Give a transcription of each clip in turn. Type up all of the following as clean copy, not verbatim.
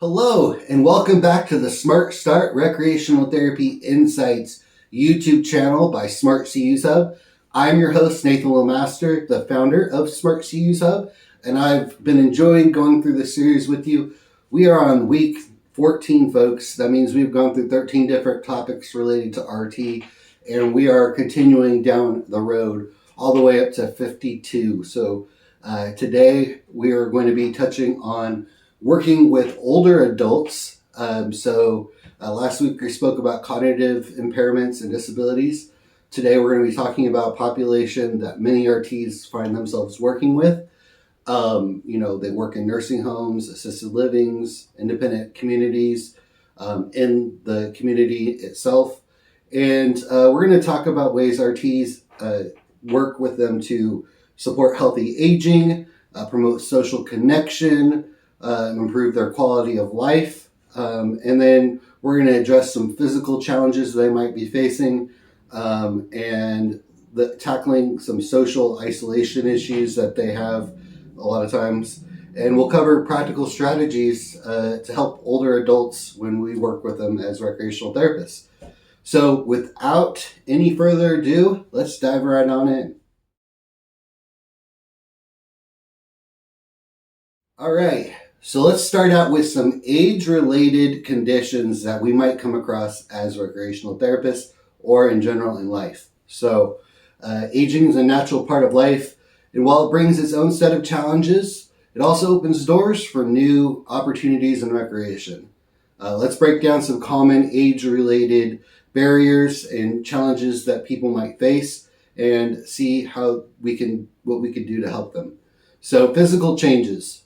Hello, and welcome back to the Smart Start Recreational Therapy Insights YouTube channel by Smart CU's Hub. I'm your host, Nathan Lemaster, the founder of Smart CU's Hub, and I've been enjoying going through this series with you. We are on week 14, folks. That means we've gone through 13 different topics related to RT, and we are continuing down the road all the way up to 52. So today we are going to be touching on working with older adults. Last week we spoke about cognitive impairments and disabilities. Today we're going to be talking about a population that many RTs find themselves working with. They work in nursing homes, assisted livings, independent communities, in the community itself. And we're going to talk about ways RTs work with them to support healthy aging, promote social connection, improve their quality of life. And then we're going to address some physical challenges they might be facing, and tackling some social isolation issues that they have a lot of times. And we'll cover practical strategies to help older adults when we work with them as recreational therapists. So without any further ado, let's dive right on in. All right. So let's start out with some age-related conditions that we might come across as recreational therapists or in general in life. So aging is a natural part of life, and while it brings its own set of challenges, it also opens doors for new opportunities in recreation. Let's break down some common age-related barriers and challenges that people might face and see what we can do to help them. So physical changes.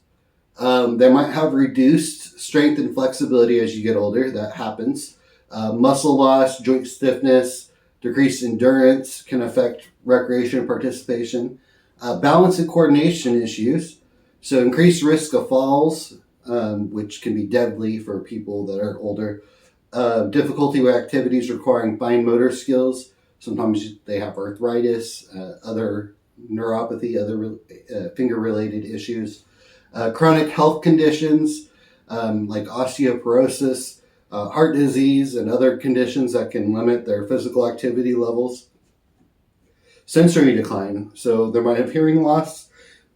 They might have reduced strength and flexibility as you get older. That happens. Muscle loss, joint stiffness, decreased endurance can affect recreation participation. Balance and coordination issues. So increased risk of falls, which can be deadly for people that are older. Difficulty with activities requiring fine motor skills. Sometimes they have arthritis, other neuropathy, other finger-related issues. Chronic health conditions like osteoporosis, heart disease, and other conditions that can limit their physical activity levels. Sensory decline, so they might have hearing loss,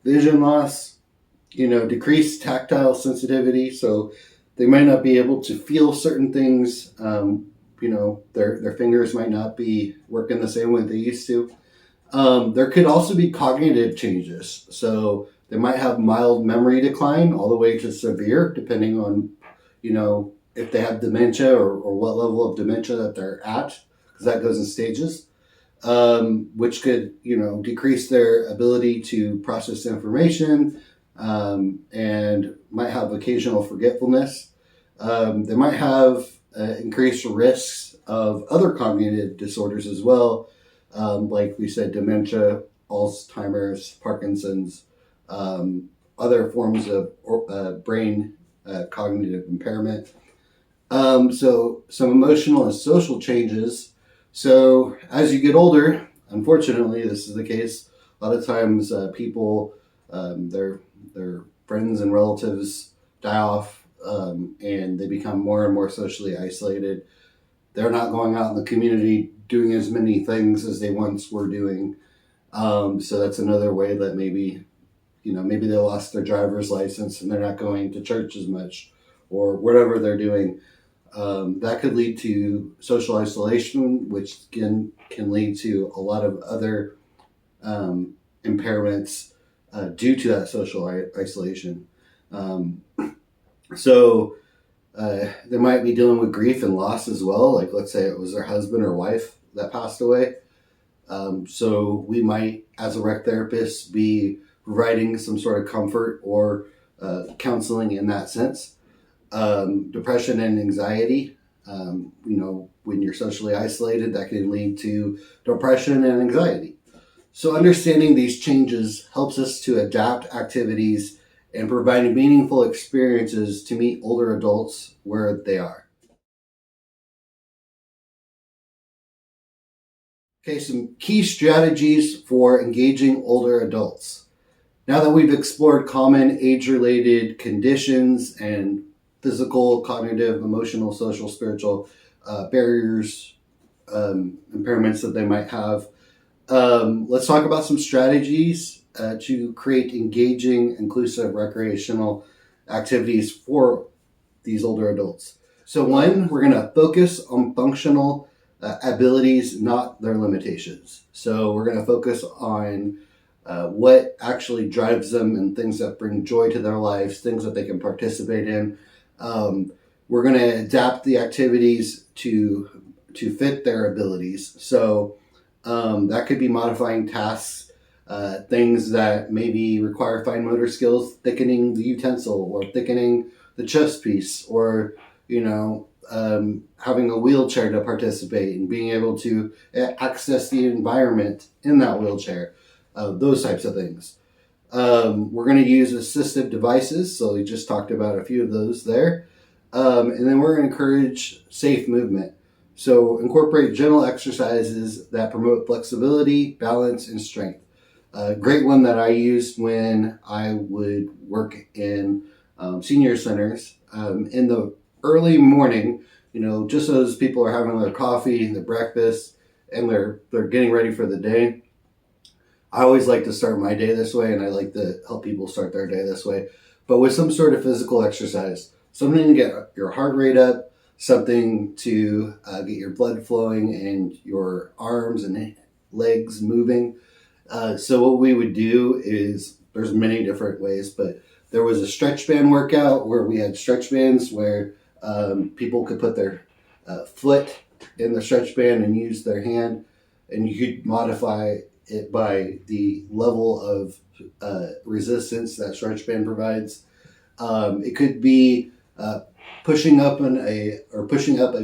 vision loss, decreased tactile sensitivity, so they might not be able to feel certain things. Their fingers might not be working the same way they used to. There could also be cognitive changes, so they might have mild memory decline all the way to severe, depending on, if they have dementia or what level of dementia that they're at, because that goes in stages, which could, decrease their ability to process information, and might have occasional forgetfulness. They might have increased risks of other cognitive disorders as well, like we said, dementia, Alzheimer's, Parkinson's, other forms of brain cognitive impairment. So some emotional and social changes. So as you get older, unfortunately, this is the case. A lot of times people, their friends and relatives die off, and they become more and more socially isolated. They're not going out in the community doing as many things as they once were doing. So that's another way that maybe they lost their driver's license and they're not going to church as much or whatever they're doing. That could lead to social isolation, which can lead to a lot of other impairments due to that social isolation. They might be dealing with grief and loss as well. Like, let's say it was their husband or wife that passed away. So we might, as a rec therapist, be providing some sort of comfort or counseling in that sense. Depression and anxiety. When you're socially isolated, that can lead to depression and anxiety. So understanding these changes helps us to adapt activities and provide meaningful experiences to meet older adults where they are. Okay, some key strategies for engaging older adults. Now that we've explored common age-related conditions and physical, cognitive, emotional, social, spiritual barriers, impairments that they might have. Let's talk about some strategies to create engaging, inclusive recreational activities for these older adults. So, one, we're going to focus on functional abilities, not their limitations. So, we're going to focus on what actually drives them and things that bring joy to their lives, things that they can participate in. We're going to adapt the activities to fit their abilities. So, that could be modifying tasks, things that maybe require fine motor skills, thickening the utensil or thickening the chest piece, or having a wheelchair to participate and being able to access the environment in that wheelchair, those types of things. We're going to use assistive devices, so we just talked about a few of those there. And then we're going to encourage safe movement. So incorporate gentle exercises that promote flexibility, balance, and strength. A great one that I used when I would work in senior centers in the early morning, just as people are having their coffee, their breakfast, and they're getting ready for the day. I always like to start my day this way, and I like to help people start their day this way, but with some sort of physical exercise, something to get your heart rate up, something to get your blood flowing and your arms and legs moving. So what we would do is, there's many different ways, but there was a stretch band workout where we had stretch bands where people could put their foot in the stretch band and use their hand, and you could modify it by the level of resistance that stretch band provides. It could be pushing up a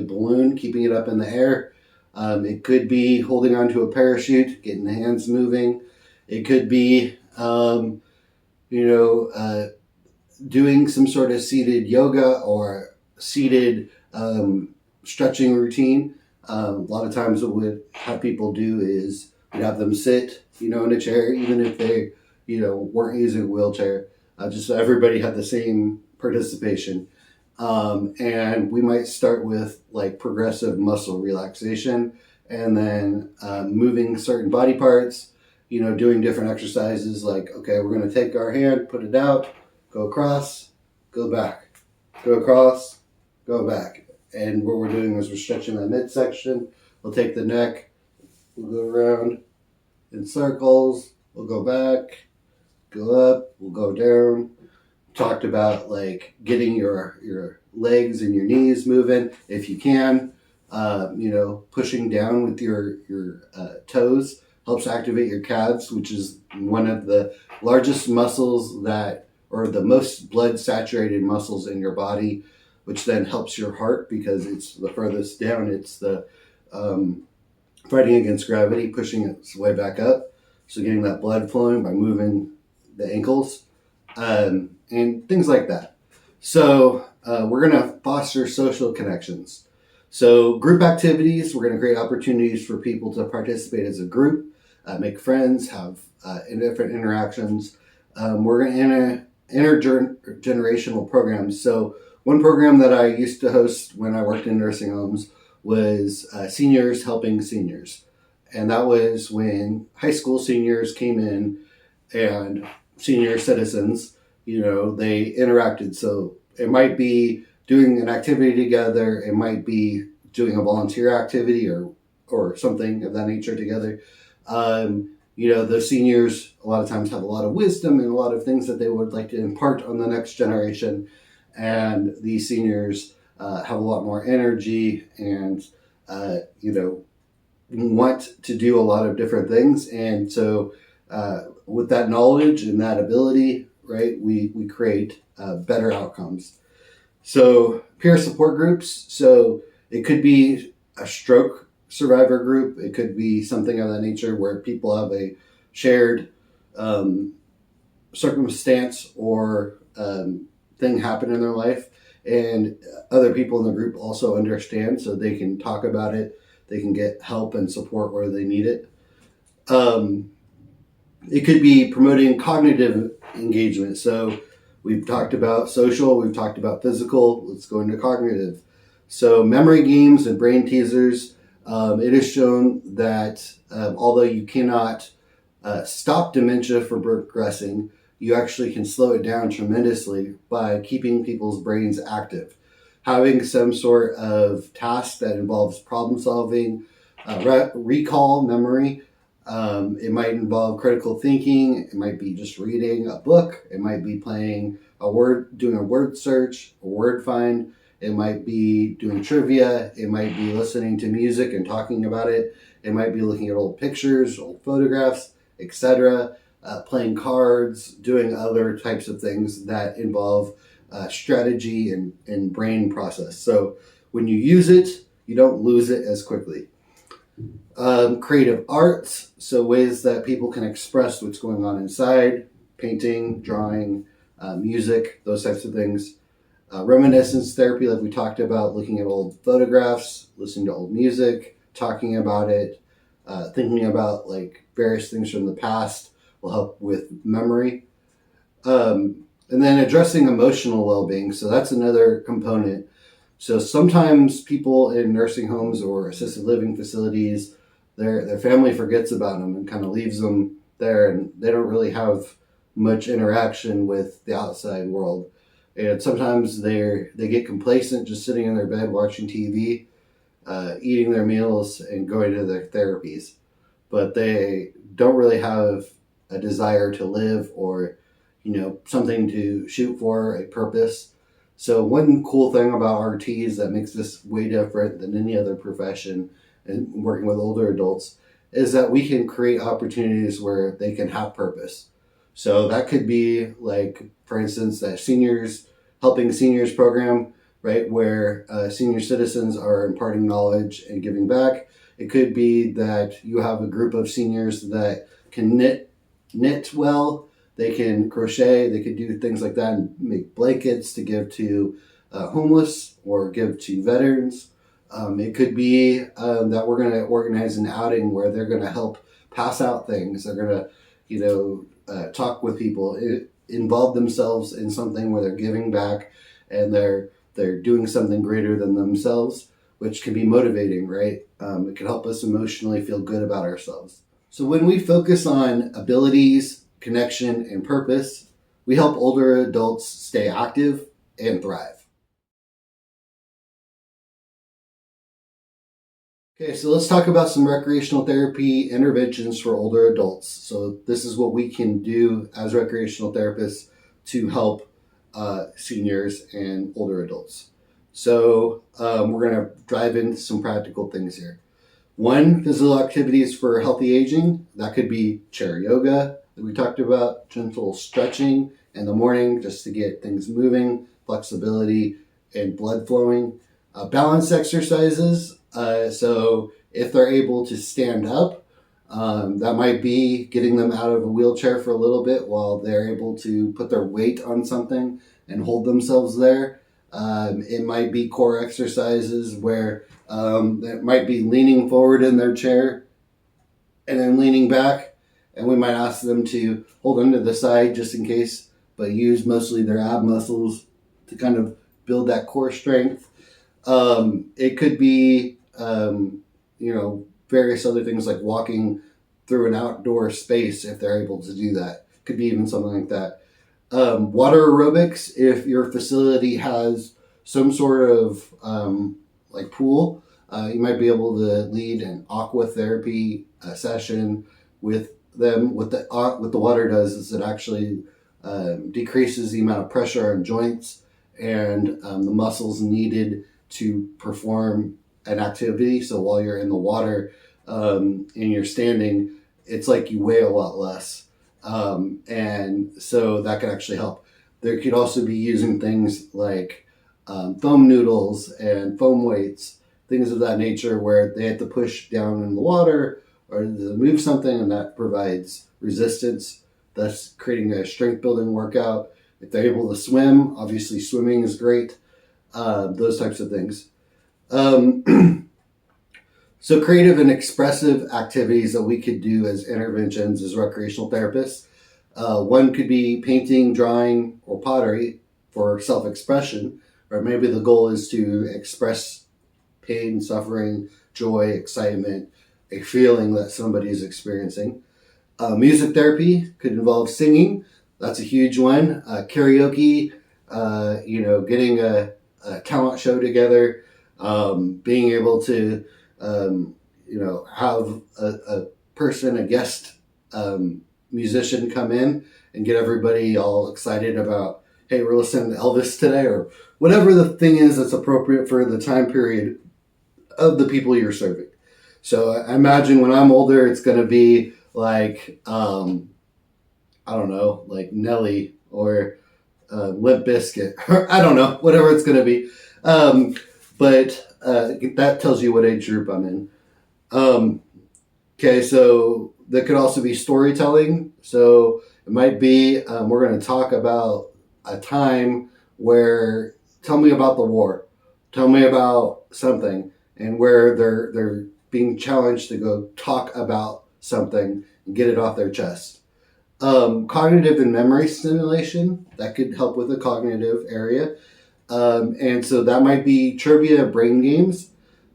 balloon, keeping it up in the air. It could be holding onto a parachute, getting the hands moving. It could be, doing some sort of seated yoga or seated stretching routine. A lot of times what we'd have people do is we'd have them sit, in a chair, even if they, weren't using a wheelchair, just so everybody had the same participation. And we might start with like progressive muscle relaxation, and then moving certain body parts, doing different exercises like, okay, we're going to take our hand, put it out, go across, go back, go across, go back. And what we're doing is we're stretching that midsection. We'll take the neck, we'll go around in circles, we'll go back, go up, we'll go down. Talked about like getting your legs and your knees moving if you can. Pushing down with your toes helps activate your calves, which is one of the largest muscles or the most blood saturated muscles in your body, which then helps your heart because it's the furthest down. It's the fighting against gravity, pushing its way back up. So getting that blood flowing by moving the ankles, and things like that. So we're going to foster social connections. So group activities, we're going to create opportunities for people to participate as a group, make friends, have different interactions. We're going to intergenerational programs. So one program that I used to host when I worked in nursing homes was seniors helping seniors. And that was when high school seniors came in and senior citizens, they interacted. So it might be doing an activity together. It might be doing a volunteer activity or something of that nature together. The seniors a lot of times have a lot of wisdom and a lot of things that they would like to impart on the next generation. And these seniors have a lot more energy and, want to do a lot of different things. And so with that knowledge and that ability, right, we create better outcomes. So peer support groups. So it could be a stroke survivor group. It could be something of that nature where people have a shared circumstance or thing happen in their life, and other people in the group also understand, so they can talk about it. They can get help and support where they need it. It could be promoting cognitive engagement. So We've talked about social, we've talked about physical, let's go into cognitive. So, memory games and brain teasers, it is shown that although you cannot stop dementia from progressing, you actually can slow it down tremendously by keeping people's brains active. Having some sort of task that involves problem solving, recall, memory. It might involve critical thinking. It might be just reading a book. It might be playing a word, doing a word search, a word find. It might be doing trivia. It might be listening to music and talking about it. It might be looking at old pictures, old photographs, etc. Playing cards, doing other types of things that involve strategy and brain process. So when you use it, you don't lose it as quickly. Creative arts, so ways that people can express what's going on inside, painting, drawing, music, those types of things. Reminiscence therapy, like we talked about, looking at old photographs, listening to old music, talking about it, thinking about like various things from the past will help with memory. And then addressing emotional well-being, so that's another component. So sometimes people in nursing homes or assisted living facilities, their family forgets about them and kind of leaves them there, and they don't really have much interaction with the outside world. And sometimes they get complacent just sitting in their bed watching TV, eating their meals, and going to their therapies. But they don't really have a desire to live or, something to shoot for, a purpose. So one cool thing about RTs that makes this way different than any other profession and working with older adults is that we can create opportunities where they can have purpose. So that could be like, for instance, that helping seniors program, right, where senior citizens are imparting knowledge and giving back. It could be that you have a group of seniors that can knit well, they can crochet, they could do things like that and make blankets to give to homeless or give to veterans. It could be that we're going to organize an outing where they're going to help pass out things. They're going to, talk with people, involve themselves in something where they're giving back and they're doing something greater than themselves, which can be motivating, right? It can help us emotionally feel good about ourselves. So when we focus on abilities, connection, and purpose, we help older adults stay active and thrive. Okay, so let's talk about some recreational therapy interventions for older adults. So this is what we can do as recreational therapists to help seniors and older adults. So we're going to dive into some practical things here. One, physical activities for healthy aging. That could be chair yoga that we talked about, gentle stretching in the morning just to get things moving, flexibility, and blood flowing. Balance exercises. So if they're able to stand up, that might be getting them out of a wheelchair for a little bit while they're able to put their weight on something and hold themselves there. It might be core exercises where it might be leaning forward in their chair and then leaning back. And we might ask them to hold onto the side just in case, but use mostly their ab muscles to kind of build that core strength. It could be, various other things like walking through an outdoor space if they're able to do that. Could be even something like that. Water aerobics, if your facility has some sort of like pool, you might be able to lead an aqua therapy session with them. What the water does is it actually decreases the amount of pressure on joints and the muscles needed to perform an activity. So while you're in the water and you're standing, it's like you weigh a lot less. And so that could actually help. There could also be using things like foam noodles and foam weights, things of that nature where they have to push down in the water or to move something, and that provides resistance, thus creating a strength building workout. If they're able to swim, obviously swimming is great, those types of things. So creative and expressive activities that we could do as interventions as recreational therapists. One could be painting, drawing, or pottery for self-expression, or maybe the goal is to express pain, suffering, joy, excitement, a feeling that somebody is experiencing. Music therapy could involve singing. That's a huge one. Karaoke, getting a talent show together, being able to, have a person, a guest musician come in and get everybody all excited about, hey, we're listening to Elvis today, or whatever the thing is that's appropriate for the time period of the people you're serving. So I imagine when I'm older, it's going to be like, I don't know, like Nelly or Limp Bizkit. I don't know, whatever it's going to be. But that tells you what age group I'm in. Okay, so that could also be storytelling. So it might be we're going to talk about a time where, tell me about the war, tell me about something, and where they're being challenged to go talk about something and get it off their chest. Cognitive and memory stimulation, that could help with the cognitive area. And so that might be trivia, brain games.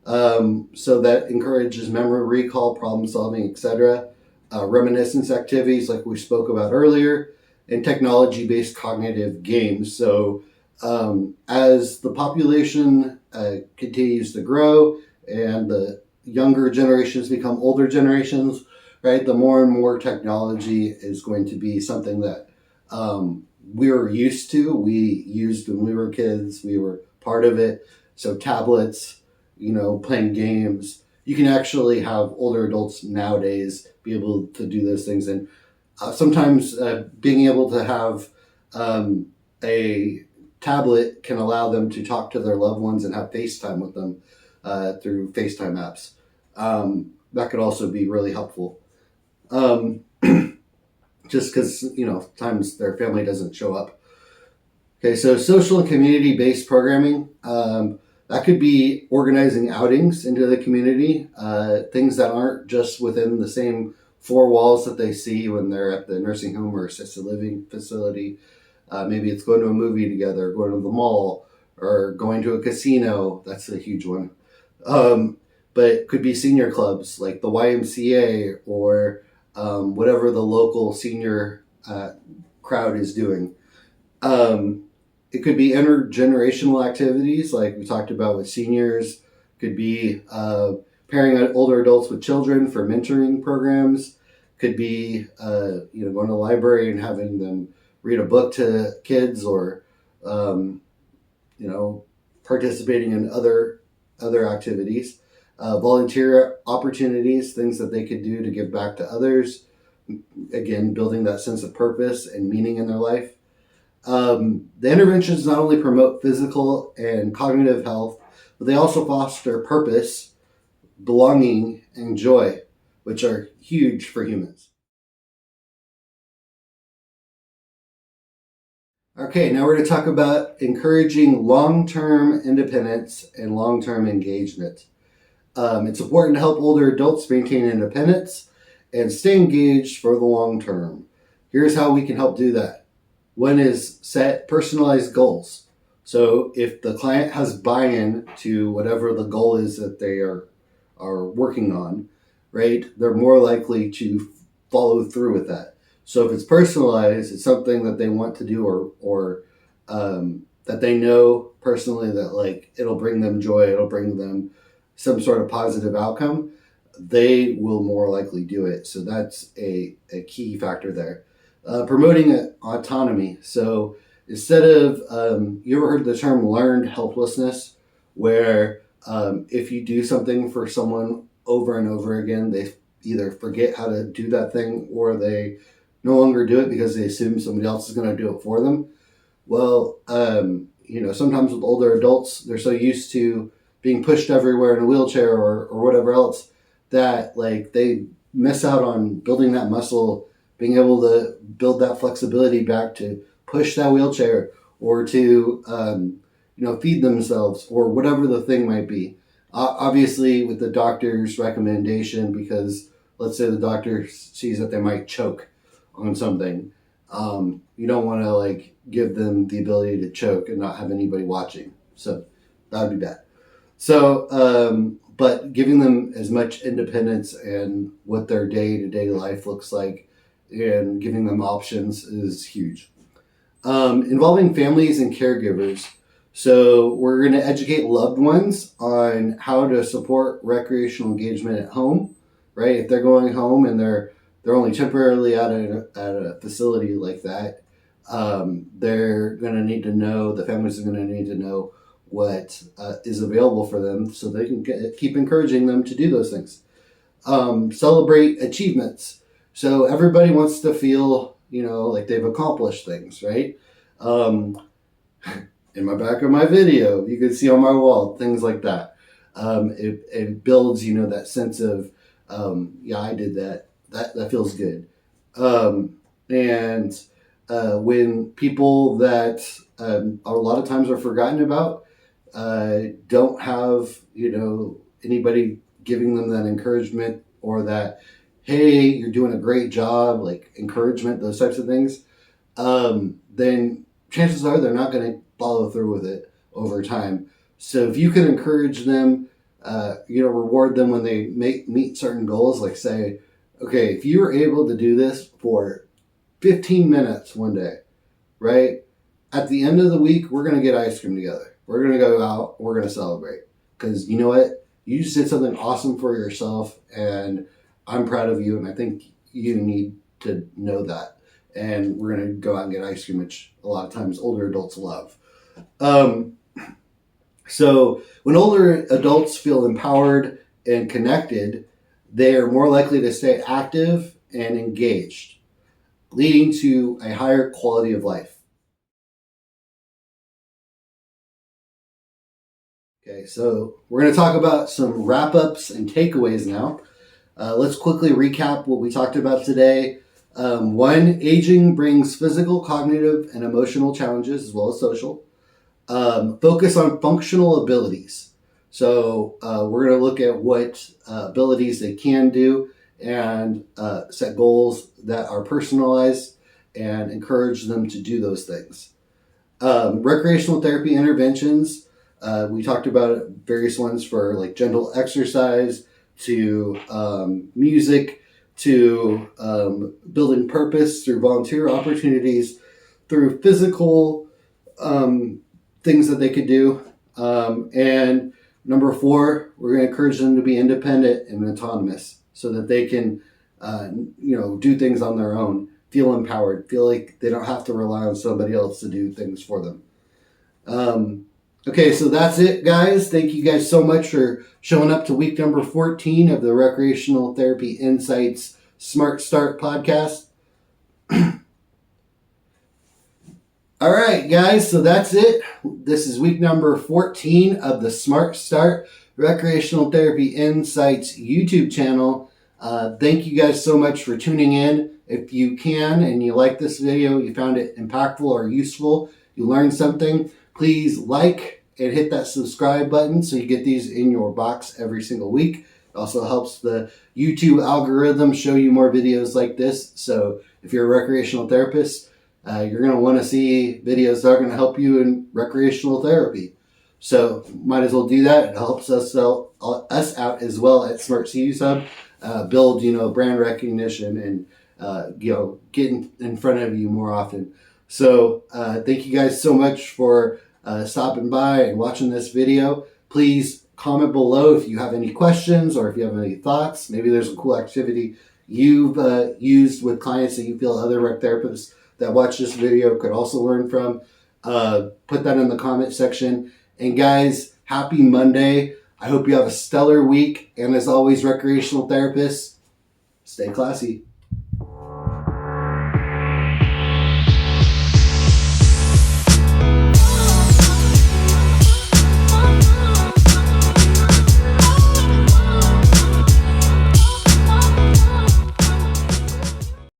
So that encourages memory recall, problem solving, etc. Reminiscence activities, like we spoke about earlier, and technology based cognitive games. So as the population continues to grow and the younger generations become older generations, right, the more and more technology is going to be something that we're used to. We used when we were kids, we were part of it. So tablets, playing games. You can actually have older adults nowadays be able to do those things. And sometimes being able to have a tablet can allow them to talk to their loved ones and have FaceTime with them through FaceTime apps. That could also be really helpful. Just because, times their family doesn't show up. Okay, so social and community-based programming. That could be organizing outings into the community, things that aren't just within the same four walls that they see when they're at the nursing home or assisted living facility. Maybe it's going to a movie together, going to the mall, or going to a casino. That's a huge one. But it could be senior clubs like the YMCA or whatever the local senior crowd is doing. It could be intergenerational activities like we talked about with seniors. Could be pairing older adults with children for mentoring programs. Could be going to the library and having them read a book to kids, or participating in other activities. Volunteer opportunities, things that they could do to give back to others. Again, building that sense of purpose and meaning in their life. The interventions not only promote physical and cognitive health, but they also foster purpose, belonging, and joy, which are huge for humans. Okay, now we're going to talk about encouraging long-term independence and long-term engagement. It's important to help older adults maintain independence and stay engaged for the long term. Here's how we can help do that. One is set personalized goals. So if the client has buy-in to whatever the goal is that they are working on, right, they're more likely to follow through with that. So if it's personalized, it's something that they want to do, or that they know personally that like it'll bring them joy, it'll bring them some sort of positive outcome, they will more likely do it. So that's a key factor there. Promoting autonomy. So instead of, you ever heard the term learned helplessness, where if you do something for someone over and over again, they either forget how to do that thing, or they no longer do it because they assume somebody else is going to do it for them. Well, sometimes with older adults, they're so used to being pushed everywhere in a wheelchair or whatever else that like they miss out on building that muscle, being able to build that flexibility back to push that wheelchair, or to feed themselves, or whatever the thing might be. Obviously with the doctor's recommendation, because let's say the doctor sees that they might choke on something, You don't want to like give them the ability to choke and not have anybody watching. So that would be bad. So, but giving them as much independence and what their day-to-day life looks like and giving them options is huge. Involving families and caregivers. So we're going to educate loved ones on how to support recreational engagement at home, right? If they're going home and they're only temporarily at a facility like that, they're going to need to know, the families are going to need to know what is available for them so they can keep encouraging them to do those things. Celebrate achievements. So everybody wants to feel, like they've accomplished things, right? In my back of my video, you can see on my wall, things like that. It builds, that sense of, yeah, I did that. That feels good. And when people that a lot of times are forgotten about, don't have, anybody giving them that encouragement or that, hey, you're doing a great job, like encouragement, those types of things, then chances are they're not going to follow through with it over time. So if you can encourage them, reward them when they meet certain goals, like say, okay, if you were able to do this for 15 minutes one day, right? At the end of the week, we're going to get ice cream together. We're going to go out. We're going to celebrate. Because you know what? You just did something awesome for yourself, and I'm proud of you, and I think you need to know that. And we're going to go out and get ice cream, which a lot of times older adults love. So when older adults feel empowered and connected, they are more likely to stay active and engaged, leading to a higher quality of life. Okay, so we're going to talk about some wrap-ups and takeaways now. Let's quickly recap what we talked about today. One, aging brings physical, cognitive, and emotional challenges as well as social. Focus on functional abilities. So we're going to look at what abilities they can do and set goals that are personalized and encourage them to do those things. Recreational therapy interventions. We talked about various ones for like gentle exercise to music to building purpose through volunteer opportunities, through physical things that they could do. And number 4, we're going to encourage them to be independent and autonomous so that they can, do things on their own, feel empowered, feel like they don't have to rely on somebody else to do things for them. Okay, so that's it, guys. Thank you guys so much for showing up to week number 14 of the Recreational Therapy Insights Smart Start podcast. All right, guys, so that's it. This is week number 14 of the Smart Start Recreational Therapy Insights YouTube channel. Thank you guys so much for tuning in. If you can and you like this video, you found it impactful or useful, you learned something, please like and hit that subscribe button so you get these in your box every single week. It also helps the YouTube algorithm show you more videos like this. So if you're a recreational therapist, you're going to want to see videos that are going to help you in recreational therapy. So might as well do that. It helps us out as well at Smart CU Hub, build brand recognition and get in front of you more often. So thank you guys so much for stopping by and watching this video. Please comment below if you have any questions or if you have any thoughts. Maybe there's a cool activity you've used with clients that you feel other rec therapists that watch this video could also learn from. Put that in the comment section. And guys, happy Monday. I hope you have a stellar week. And as always, recreational therapists, stay classy.